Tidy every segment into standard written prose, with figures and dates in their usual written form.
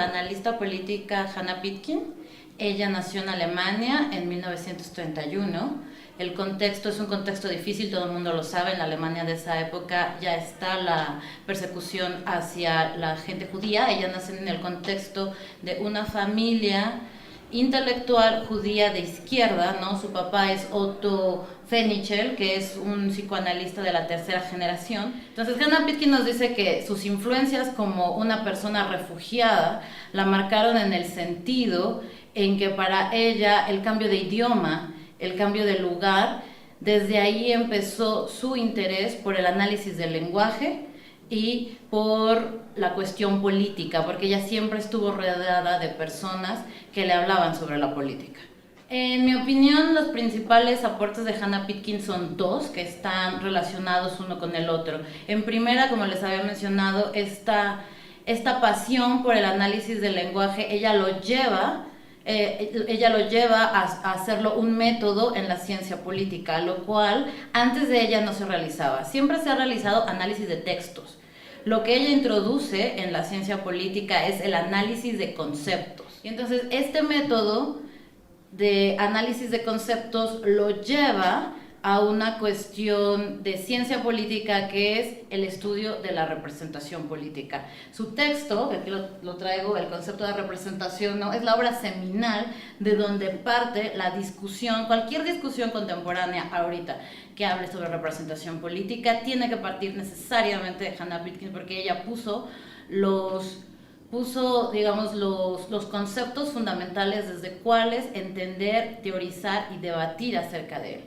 la analista política Hannah Pitkin. Ella nació en Alemania en 1931. El contexto es un contexto difícil, todo el mundo lo sabe. En la Alemania de esa época ya está la persecución hacia la gente judía. Ella nace en el contexto de una familia intelectual judía de izquierda, ¿no? Su papá es Otto Fenichel, que es un psicoanalista de la tercera generación. Entonces Hannah Pitkin nos dice que sus influencias como una persona refugiada la marcaron en el sentido en que para ella el cambio de idioma, el cambio de lugar, desde ahí empezó su interés por el análisis del lenguaje y por la cuestión política, porque ella siempre estuvo rodeada de personas que le hablaban sobre la política. En mi opinión, los principales aportes de Hannah Pitkin son dos, que están relacionados uno con el otro. En primera, como les había mencionado, esta pasión por el análisis del lenguaje, ella lo lleva a hacerlo un método en la ciencia política, lo cual antes de ella no se realizaba. Siempre se ha realizado análisis de textos. Lo que ella introduce en la ciencia política es el análisis de conceptos. Y entonces este método de análisis de conceptos lo lleva a una cuestión de ciencia política, que es el estudio de la representación política. Su texto, que aquí lo traigo, el concepto de representación, ¿no? Es la obra seminal de donde parte la discusión, cualquier discusión contemporánea ahorita que hable sobre representación política, tiene que partir necesariamente de Hannah Pitkin, porque ella puso digamos, los conceptos fundamentales desde cuáles entender, teorizar y debatir acerca de él,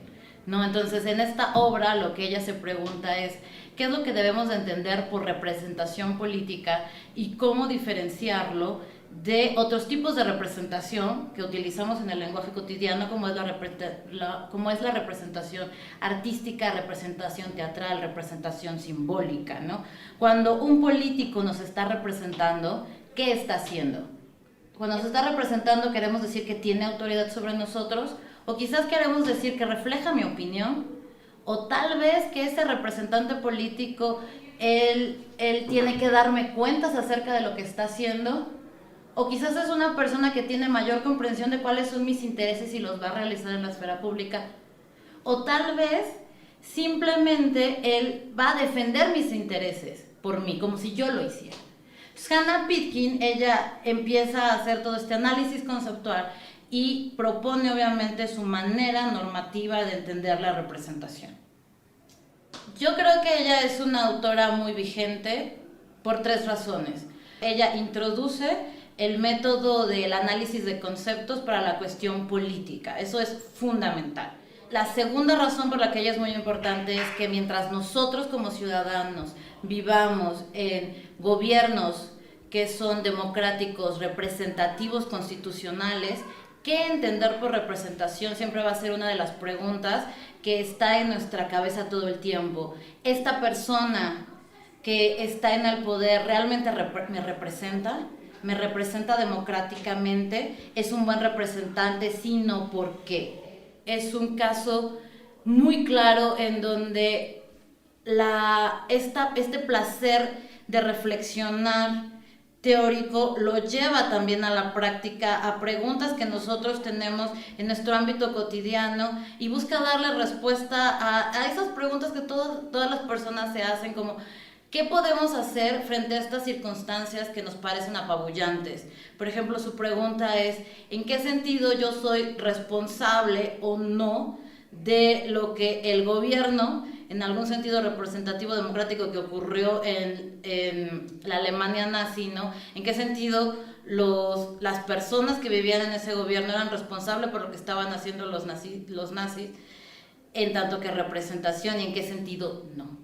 ¿no? Entonces, en esta obra lo que ella se pregunta es qué es lo que debemos de entender por representación política y cómo diferenciarlo de otros tipos de representación que utilizamos en el lenguaje cotidiano, como es la representación artística, representación teatral, representación simbólica, ¿no? Cuando un político nos está representando, ¿qué está haciendo? Cuando nos está representando, queremos decir que tiene autoridad sobre nosotros, o quizás queremos decir que refleja mi opinión, o tal vez que ese representante político, él tiene que darme cuentas acerca de lo que está haciendo, o quizás es una persona que tiene mayor comprensión de cuáles son mis intereses y los va a realizar en la esfera pública, o tal vez simplemente él va a defender mis intereses por mí, como si yo lo hiciera. Hannah Pitkin, ella empieza a hacer todo este análisis conceptual y propone obviamente su manera normativa de entender la representación. Yo creo que ella es una autora muy vigente por tres razones. Ella introduce el método del análisis de conceptos para la cuestión política, eso es fundamental. La segunda razón por la que ella es muy importante es que mientras nosotros como ciudadanos vivamos en gobiernos que son democráticos, representativos, constitucionales, ¿qué entender por representación? Siempre va a ser una de las preguntas que está en nuestra cabeza todo el tiempo. ¿Esta persona que está en el poder realmente me representa? ¿Me representa democráticamente? ¿Es un buen representante? Sí, no, ¿por qué? Es un caso muy claro en donde este placer de reflexionar teórico lo lleva también a la práctica, a preguntas que nosotros tenemos en nuestro ámbito cotidiano, y busca darle respuesta a esas preguntas que todas las personas se hacen, como ¿qué podemos hacer frente a estas circunstancias que nos parecen apabullantes? Por ejemplo, su pregunta es ¿en qué sentido yo soy responsable o no de lo que el gobierno, en algún sentido representativo democrático que ocurrió en la Alemania nazi, ¿no? ¿En qué sentido las personas que vivían en ese gobierno eran responsables por lo que estaban haciendo los nazis, en tanto que representación, y en qué sentido no?